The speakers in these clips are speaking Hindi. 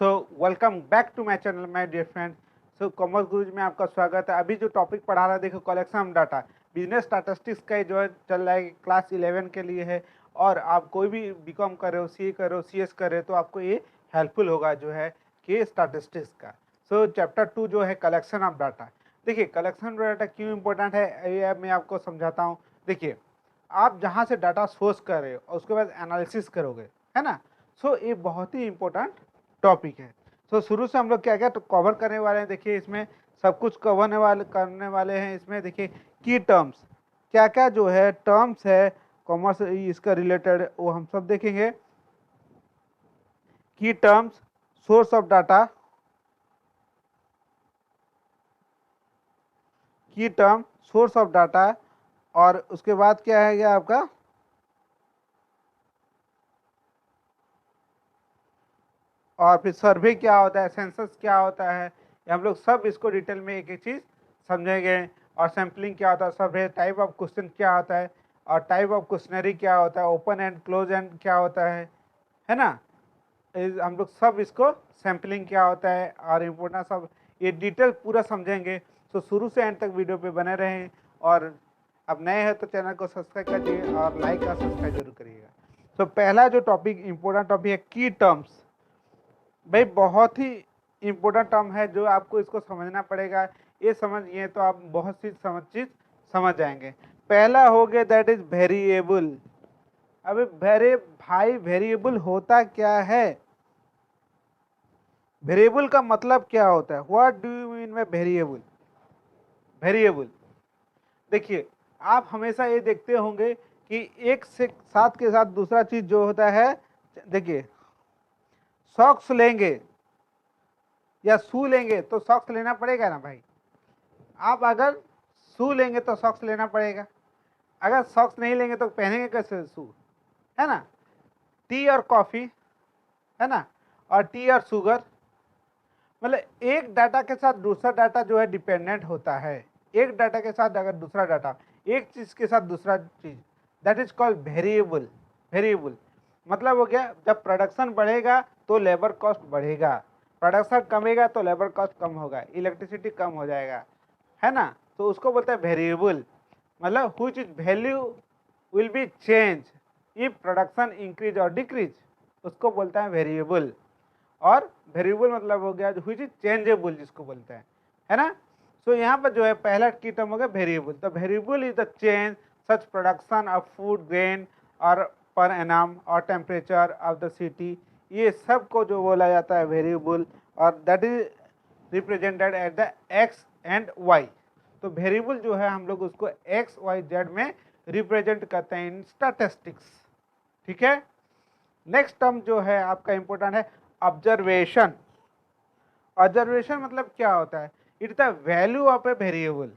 So welcome back to my channel my dear friend. So commerce Guruji में आपका स्वागत है। अभी जो टॉपिक पढ़ा रहा है देखो, collection of data, business statistics का जो है चल रहा है, क्लास 11 के लिए है। और आप कोई भी बीकॉम कर रहे हो, सी कर रहे हो, CS कर रहे हो, तो आपको ये हेल्पफुल होगा जो है कि स्टैटिस्टिक्स का। सो चैप्टर 2 जो है कलेक्शन ऑफ डाटा। देखिए कलेक्शन ऑफ डाटा क्यों इंपॉर्टेंट है ये मैं आपको समझाता हूँ। देखिए आप जहाँ से डाटा सोर्स कर रहे हो और उसके बाद एनालिसिस करोगे, है ना। सो ये बहुत ही इंपॉर्टेंट टॉपिक है। तो शुरू से हम लोग क्या क्या तो कवर करने वाले हैं। देखिए इसमें सब कुछ करने वाले हैं। इसमें देखिए की टर्म्स, क्या क्या जो है टर्म्स है कॉमर्स इसका रिलेटेड, वो हम सब देखेंगे। की टर्म्स, सोर्स ऑफ डाटा, की टर्म, सोर्स ऑफ डाटा, और उसके बाद क्या है ये आपका और फिर सर्वे क्या होता है, सेंसस क्या होता है, ये हम लोग सब इसको डिटेल में एक एक चीज़ समझेंगे। और सैम्पलिंग क्या होता है, सर्वे टाइप ऑफ क्वेश्चन क्या होता है, और टाइप ऑफ क्वेश्चनरी क्या होता है, ओपन एंड क्लोज एंड क्या होता है ना। हम लोग सब इसको सैम्पलिंग क्या होता है और इम्पोर्टेंट सब ये डिटेल पूरा समझेंगे। तो शुरू से एंड तक वीडियो पे बने रहें। और अब नए हैं तो चैनल को सब्सक्राइब कीजिए और लाइक और सब्सक्राइब जरूर करिएगा। तो पहला जो टॉपिक इम्पोर्टेंट टॉपिक है की टर्म्स। भाई बहुत ही इम्पोर्टेंट टर्म है जो आपको इसको समझना पड़ेगा। ये समझिए तो आप बहुत सी चीज समझ जाएंगे। पहला हो गया दैट इज वेरिएबल। अबे भाई वेरिएबल होता क्या है? वेरिएबल का मतलब क्या होता है? What do you mean by variable? Variable देखिए आप हमेशा ये देखते होंगे कि एक से साथ के साथ दूसरा चीज जो होता है, देखिए सॉक्स लेंगे या शू लेंगे तो सॉक्स लेना पड़ेगा ना भाई। आप अगर शू लेंगे तो सॉक्स लेना पड़ेगा, अगर सॉक्स नहीं लेंगे तो पहनेंगे कैसे शू, है ना। टी और कॉफ़ी, है ना, और टी और शुगर, मतलब एक डाटा के साथ दूसरा डाटा जो है डिपेंडेंट होता है। एक डाटा के साथ अगर दूसरा डाटा, एक चीज़ के साथ दूसरा चीज़, that is called variable. Variable मतलब हो गया जब प्रोडक्शन बढ़ेगा तो लेबर कॉस्ट बढ़ेगा, प्रोडक्शन कमेगा तो लेबर कॉस्ट कम होगा, इलेक्ट्रिसिटी कम हो जाएगा, है ना। तो उसको बोलते हैं वेरिएबल। मतलब which is value will be change if production increase और डिक्रीज, उसको बोलता है वेरिएबल। और वेरिएबल मतलब हो गया व्हिच इज चेंजेबल, जिसको बोलते हैं, है ना। सो यहाँ पर जो है पहला की टर्म हो गया variable. The variable is the change such production of food grain और पर एनम और टेम्परेचर ऑफ द सिटी, ये सब को जो बोला जाता है वेरिएबल। और that is represented at the X and Y. तो वेरिएबल जो है हम लोग उसको एक्स वाई जेड में रिप्रेजेंट करते हैं इन स्टैटिस्टिक्स, ठीक है। नेक्स्ट टर्म जो है आपका इंपॉर्टेंट है ऑब्जर्वेशन। ऑब्जर्वेशन मतलब क्या होता है? It the value of a variable.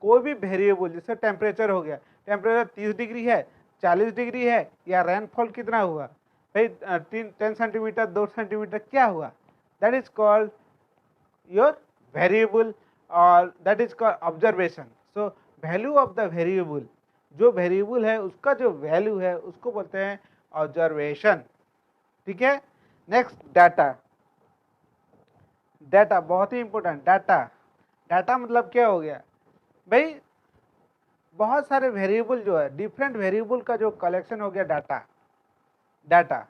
कोई भी वेरिएबल जैसे टेम्परेचर हो गया, टेम्परेचर 30 डिग्री है, 40 डिग्री है, या रेनफॉल कितना हुआ भाई 10 सेंटीमीटर 2 सेंटीमीटर क्या हुआ, that is called your variable और that is called observation. So value of the variable, जो वेरिएबल है उसका जो वैल्यू है उसको बोलते हैं ऑब्जर्वेशन, ठीक है। Next data. डाटा बहुत ही इंपॉर्टेंट। डाटा, डाटा मतलब क्या हो गया भाई, बहुत सारे वेरिएबल जो है डिफरेंट वेरिएबल का जो कलेक्शन हो गया डाटा। डाटा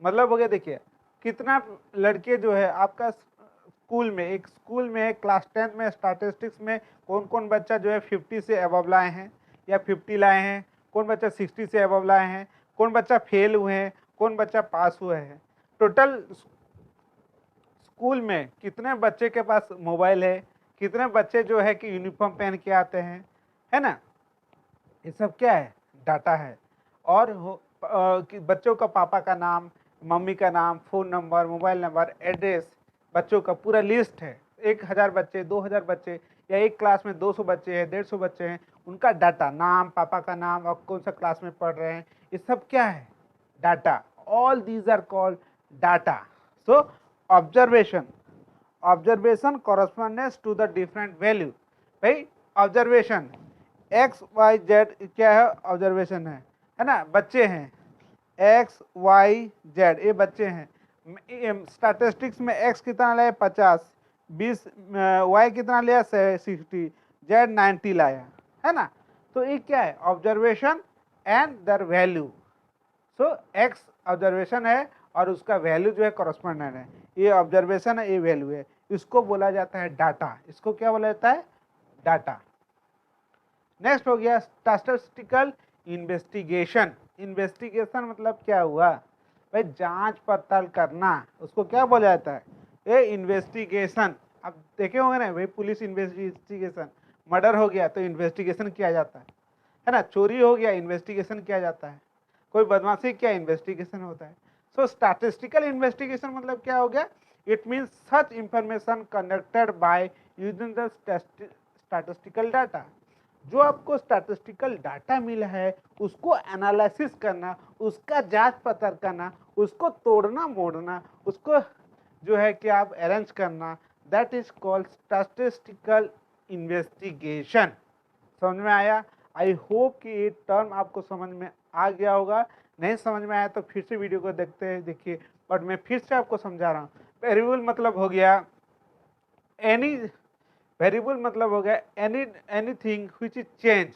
मतलब हो गया, देखिए कितना लड़के जो है आपका स्कूल में, एक स्कूल में क्लास 10 में स्टैटिस्टिक्स में कौन कौन बच्चा जो है 50 से अबव लाए हैं या 50 लाए हैं, कौन बच्चा 60 से अबव लाए हैं, कौन बच्चा फेल हुए हैं, कौन बच्चा पास हुए हैं। टोटल स्कूल में कितने बच्चे के पास मोबाइल है, कितने बच्चे जो है कि यूनिफॉर्म पहन के आते हैं, है ना। ये सब क्या है? डाटा है। और कि बच्चों का पापा का नाम, मम्मी का नाम, phone number, mobile number, address, बच्चों का पूरा लिस्ट है। 1000 बच्चे, 2000 बच्चे, या एक क्लास में 200 बच्चे हैं, 150 बच्चे हैं, उनका डाटा, नाम, पापा का नाम और कौन सा क्लास में पढ़ रहे हैं, ये सब क्या है? Data. All these are called data. So observation, observation correspondence to the different value. भाई ऑब्जर्वेशन एक्स वाई जेड क्या है? ऑब्जर्वेशन है ना। बच्चे हैं एक्स वाई जेड, ये बच्चे हैं, स्टैटिस्टिक्स में x कितना लाया 50, 20 y कितना लिया 60, z 90 लाया, है ना। तो ये क्या है, observation and their value. So x observation है और उसका वैल्यू जो है कॉरस्पॉन्डेंट है, ये ऑब्जर्वेशन है, ये वैल्यू है, इसको बोला जाता है डाटा। इसको क्या बोला जाता है, डाटा। नेक्स्ट हो गया स्टैटिस्टिकल इन्वेस्टिगेशन। इन्वेस्टिगेशन मतलब क्या हुआ भाई, जांच पड़ताल करना, उसको क्या बोला जाता है, ये इन्वेस्टिगेशन। अब देखे होंगे ना भाई, पुलिस इन्वेस्टिगेशन, मर्डर हो गया तो इन्वेस्टिगेशन किया जाता है ना, चोरी हो गया इन्वेस्टिगेशन किया जाता है, कोई बदमाशी किया इन्वेस्टिगेशन होता है। सो स्टैटिस्टिकल इन्वेस्टिगेशन मतलब क्या हो गया, it means such information conducted by using the statistical data. जो आपको स्टैटिस्टिकल डाटा मिला है उसको एनालिसिस करना, उसका जांच पड़ताल करना, उसको तोड़ना मोड़ना, उसको जो है कि आप अरेंज करना, that is called statistical investigation. समझ में आया? आई होप कि ये टर्म आपको समझ में आ गया होगा। नहीं समझ में आया तो फिर से वीडियो को देखते हैं, देखिए, बट मैं फिर से आपको समझा रहा हूँ। वेरिएबल मतलब हो गया एनी, वेरिएबल मतलब हो गया एनीथिंग व्हिच इज चेंज,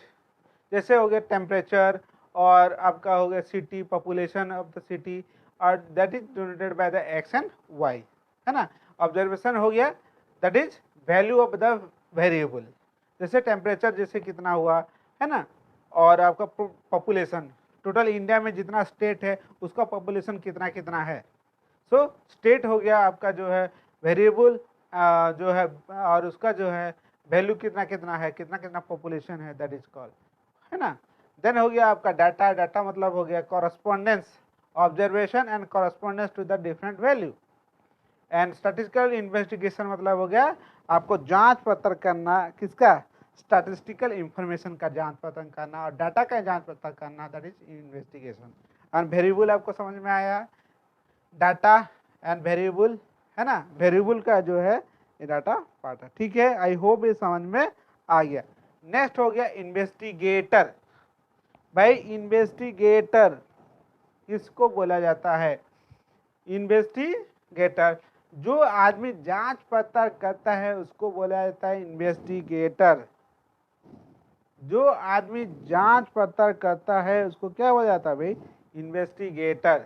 जैसे हो गया टेम्परेचर, और आपका हो गया city, population of the city, और that is denoted by the X and Y, है ना। ऑब्जर्वेशन हो गया that is value of the variable, जैसे टेम्परेचर जैसे कितना हुआ, है ना, और आपका पॉपुलेशन, टोटल इंडिया में जितना स्टेट है उसका पॉपुलेशन कितना कितना है। सो स्टेट हो गया आपका जो है वेरिएबल जो है, और उसका जो है वैल्यू कितना कितना है, कितना कितना पॉपुलेशन है, दैट इज कॉल्ड, है ना। देन हो गया आपका डाटा। डाटा मतलब हो गया correspondence, observation and correspondence to the different value. And statistical investigation मतलब हो गया आपको जांच पत्र करना, किसका, स्टैटिस्टिकल इंफॉर्मेशन का जांच पत्र करना और डाटा का जांच पत्र करना, that is investigation. And variable आपको समझ में आया, डाटा एंड वेरिएबल, है ना, वेरिएबल का जो है ये डाटा पार्ट है, ठीक है। आई होप ये समझ में आ गया। नेक्स्ट हो गया इन्वेस्टिगेटर। भाई इन्वेस्टिगेटर किसको बोला जाता है, इन्वेस्टिगेटर, जो आदमी जांच पड़ताल करता है उसको बोला जाता है इन्वेस्टिगेटर। जो आदमी जांच पड़ताल करता है उसको क्या बोला जाता है भाई, investigator.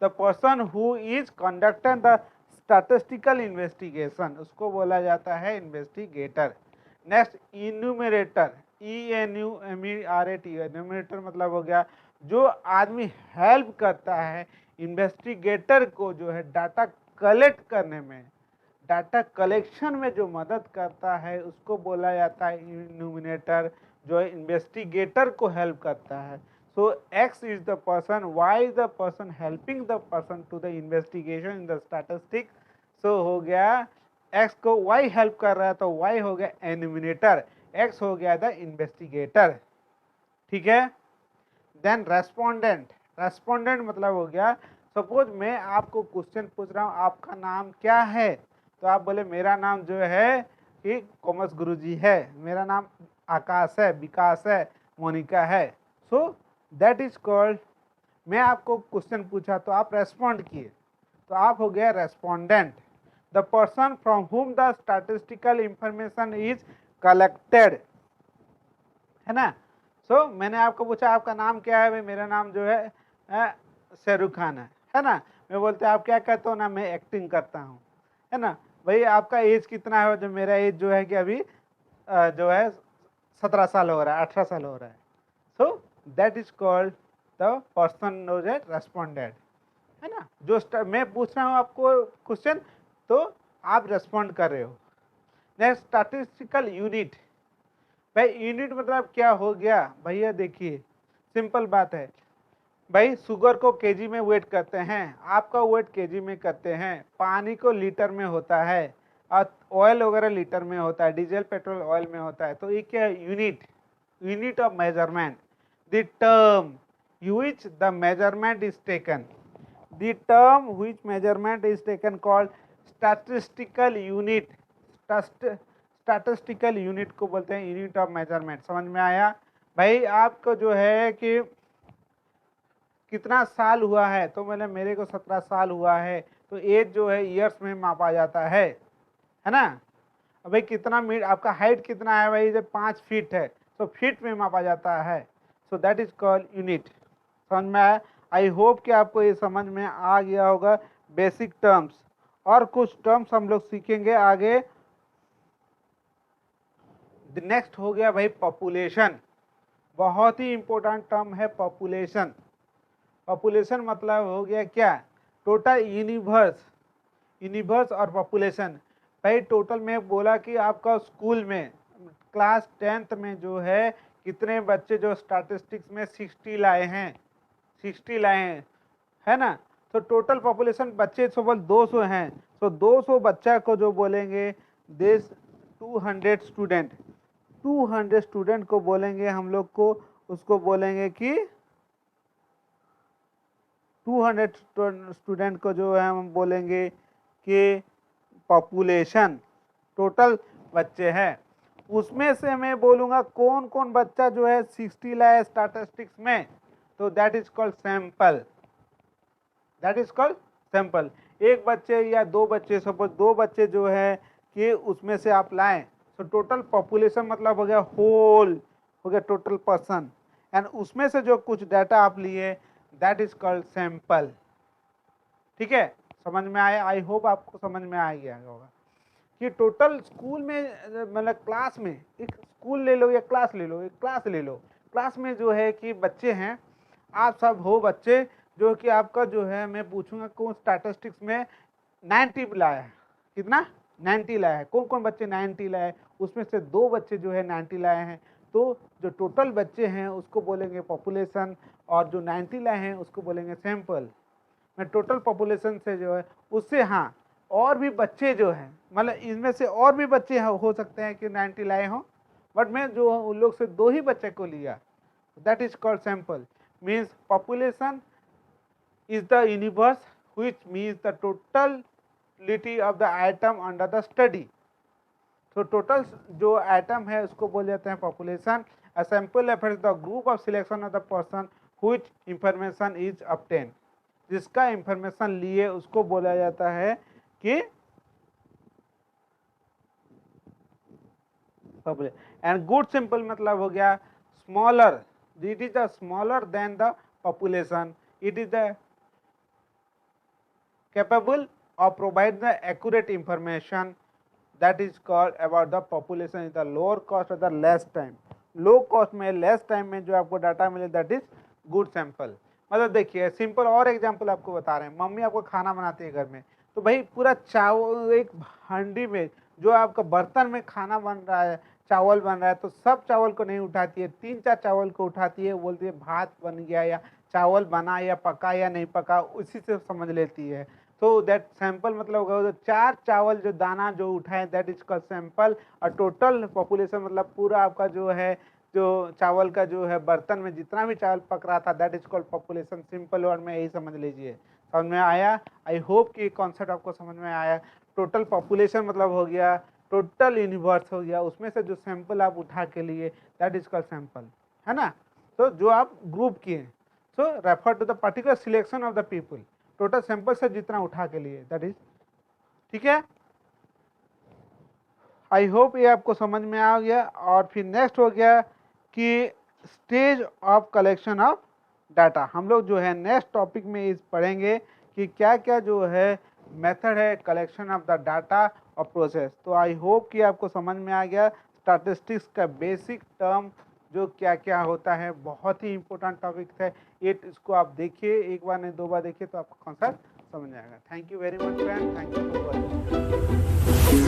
The person who is conducting the statistical investigation, उसको बोला जाता है investigator. Next enumerator, ENUMERAT, enumerator मतलब हो गया जो आदमी हेल्प करता है इन्वेस्टिगेटर को जो है डाटा कलेक्ट करने में, डाटा कलेक्शन में जो मदद करता है उसको बोला जाता है इन्यूमरेटर, जो इन्वेस्टिगेटर को हेल्प करता है। सो X is the person, Y is the person helping the person to the investigation in the statistics। सो हो गया X को Y हेल्प कर रहा है तो Y हो गया एन्यूमिनेटर, X हो गया द इन्वेस्टिगेटर, ठीक है। देन रेस्पोंडेंट, रेस्पोंडेंट मतलब हो गया, सपोज मैं आपको क्वेश्चन पूछ रहा हूँ आपका नाम क्या है, तो आप बोले मेरा नाम जो है कि कॉमर्स गुरुजी है, मेरा नाम आकाश है, विकास है, मोनिका है। सो दैट इज कॉल्ड, मैं आपको क्वेश्चन पूछा तो आप रेस्पॉन्ड किए तो आप हो गया respondent. The person from whom the statistical information is collected, है ना। सो मैंने आपको पूछा आपका नाम क्या है, भाई मेरा नाम जो है शाहरुख खान है ना। मैं बोलते आप क्या करते हो ना, मैं एक्टिंग करता हूँ, है ना। भाई आपका एज कितना है, जो मेरा एज जो है कि अभी जो है 17 साल हो रहा है, 18 साल हो रहा है। So that is called the person knows at responded, है ना। जो मैं पूछ रहा हूँ आपको क्वेश्चन तो आप रेस्पॉन्ड कर रहे हो। Next statistical unit. भाई यूनिट मतलब क्या हो गया भैया, देखिए सिंपल बात है भाई, शुगर को केजी में वेट करते हैं, आपका वेट केजी में करते हैं, पानी को लीटर में होता है, और ऑयल वगैरह लीटर में होता है, डीजल पेट्रोल ऑयल में होता है। तो ये क्या है, unit, unit of measurement. The term which the measurement is taken, the term which measurement is taken called statistical unit. Statistical unit को बोलते हैं यूनिट ऑफ मेजरमेंट। समझ में आया? भाई आपको जो है कि कितना साल हुआ है, तो मैंने मेरे को 17 साल हुआ है, तो एज जो है ईयर्स में मापा जाता है ना। अब भाई कितना मीटर, आपका हाइट कितना है भाई, जब 5 फीट है तो फीट में मापा जाता है, so that is called unit. समझ में आया? आई होप कि आपको ये समझ में आ गया होगा बेसिक टर्म्स। और कुछ टर्म्स हम लोग सीखेंगे आगे। नेक्स्ट हो गया भाई पॉपुलेशन, बहुत ही इंपॉर्टेंट टर्म है पॉपुलेशन। पॉपुलेशन मतलब हो गया क्या, टोटल यूनिवर्स, यूनिवर्स और पॉपुलेशन। भाई टोटल में बोला कि आपका स्कूल में क्लास 10th में जो है कितने बच्चे जो स्टैटिस्टिक्स में 60 लाए हैं, 60 लाए हैं, है ना। तो टोटल पॉपुलेशन बच्चे केवल 200 हैं, तो 200 बच्चा को जो बोलेंगे देश 200 स्टूडेंट, 200 स्टूडेंट को बोलेंगे हम लोग को, उसको बोलेंगे कि 200 स्टूडेंट को जो है हम बोलेंगे कि पॉपुलेशन, टोटल बच्चे हैं। उसमें से मैं बोलूँगा कौन कौन बच्चा जो है 60 लाए स्टैटिस्टिक्स में, तो that is called sample, that is called sample. एक बच्चे या 2 बच्चे, सपोज 2 बच्चे जो है कि उसमें से आप लाएं, तो टोटल पॉपुलेशन मतलब हो गया होल, हो गया टोटल पर्सन, एंड उसमें से जो कुछ डाटा आप लिए दैट इज कॉल्ड सैंपल। ठीक है, समझ में आया? आई होप आपको समझ में आ गया होगा कि टोटल स्कूल में, मतलब क्लास में, एक स्कूल ले लो या क्लास ले लो, एक क्लास ले लो, क्लास में जो है कि बच्चे हैं, आप सब हो बच्चे, जो कि आपका जो है मैं पूछूंगा कौन स्टैटिस्टिक्स में 90 लाया है, कितना 90 लाया है, कौन कौन बच्चे 90 लाए, उसमें से 2 बच्चे जो है 90 लाए हैं, तो जो टोटल बच्चे हैं उसको बोलेंगे पॉपुलेशन, और जो 90 लाए हैं उसको बोलेंगे सैंपल। मैं टोटल पॉपुलेशन से जो है उससे, हाँ और भी बच्चे जो हैं, मतलब इनमें से और भी बच्चे हो सकते हैं कि 90 लाए हों, बट मैं जो उन लोग से 2 ही बच्चे को लिया, that is called sample. Means population is the universe which means the totality of the atom under the study। तो टोटल जो एटम है उसको बोल जाते हैं population. A sample refers the group of selection of the person which information is obtained, जिसका इंफॉर्मेशन लिए उसको बोला जाता है कि एंड गुड सिंपल मतलब हो गया smaller, it is the smaller than the population, it is the capable of provide the accurate information, that is called about the population is the lower cost or the less time, low cost में less time में जो आपको डाटा मिले that is good sample। मतलब देखिए सिंपल और एग्जांपल आपको बता रहे हैं, मम्मी आपको खाना बनाती है घर में, तो भाई पूरा चावल एक हांडी में जो आपका बर्तन में खाना बन रहा है, चावल बन रहा है, तो सब चावल को नहीं उठाती है, 3-4 चावल को उठाती है, बोलती है भात बन गया या चावल बना या पका या नहीं पका, उसी से समझ लेती है। तो दैट सैंपल मतलब होगा 4 चावल जो दाना जो उठाए दैट इज कॉल्ड सैंपल, और टोटल पॉपुलेशन मतलब पूरा आपका जो है जो चावल का जो है बर्तन में जितना भी चावल पक रहा था that is called population. Simple word में यही समझ लीजिए। समझ में आया? आई होप कि कॉन्सेप्ट आपको समझ में आया। टोटल पॉपुलेशन मतलब हो गया टोटल यूनिवर्स हो गया, उसमें से जो सैंपल आप उठा के लिए दैट इज कॉल्ड सैंपल, है ना। तो जो आप ग्रुप किए, so refer to the particular selection of the people, total sample से जितना उठा के लिए दैट इज, ठीक है। आई होप ये आपको समझ में आ गया। और फिर नेक्स्ट हो गया कि stage of collection of data. हम लोग जो है नेक्स्ट टॉपिक में इस पढ़ेंगे कि क्या क्या जो है मेथड है कलेक्शन ऑफ द डाटा और प्रोसेस। तो आई होप कि आपको समझ में आ गया स्टैटिस्टिक्स का बेसिक टर्म जो क्या क्या होता है, बहुत ही इंपॉर्टेंट टॉपिक है ये। इसको आप देखिए, एक बार नहीं 2 बार देखिए तो आपको कॉन्सेप्ट समझ आएगा। Thank you very much friend, thank you for watching.